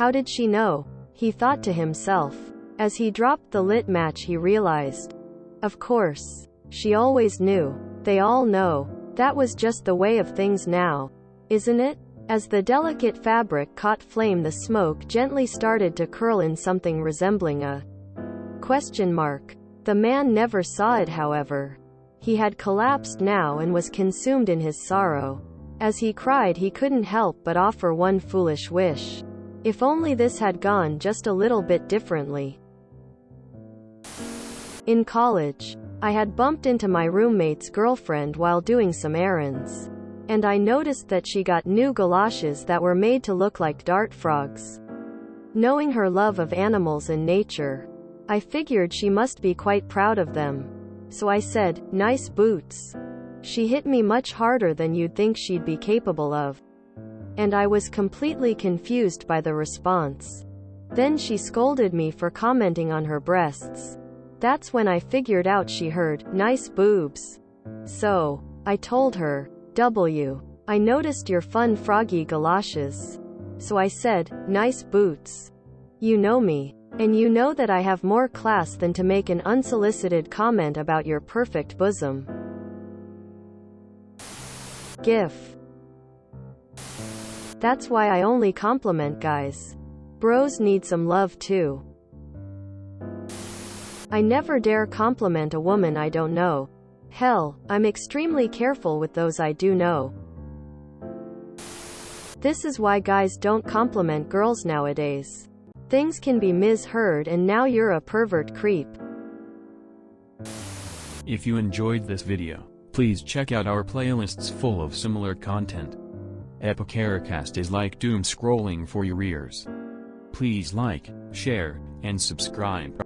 How did she know? He thought to himself. As he dropped the lit match he realized. Of course. She always knew. They all know. That was just the way of things now. Isn't it? As the delicate fabric caught flame, the smoke gently started to curl in something resembling a question mark. The man never saw it, however. He had collapsed now and was consumed in his sorrow. As he cried, he couldn't help but offer one foolish wish. If only this had gone just a little bit differently. In college, I had bumped into my roommate's girlfriend while doing some errands. And I noticed that she got new galoshes that were made to look like dart frogs. Knowing her love of animals and nature, I figured she must be quite proud of them. So I said, "Nice boots." She hit me much harder than you'd think she'd be capable of. And I was completely confused by the response. Then she scolded me for commenting on her breasts. That's when I figured out she heard, "Nice boobs." So, I told her, I noticed your fun froggy galoshes." So I said, "Nice boots. You know me. And you know that I have more class than to make an unsolicited comment about your perfect bosom." GIF. That's why I only compliment guys. Bros need some love too. I never dare compliment a woman I don't know. Hell, I'm extremely careful with those I do know. This is why guys don't compliment girls nowadays. Things can be misheard and now you're a pervert creep. If you enjoyed this video, please check out our playlists full of similar content. Epicaricast is like doom scrolling for your ears. Please like, share, and subscribe.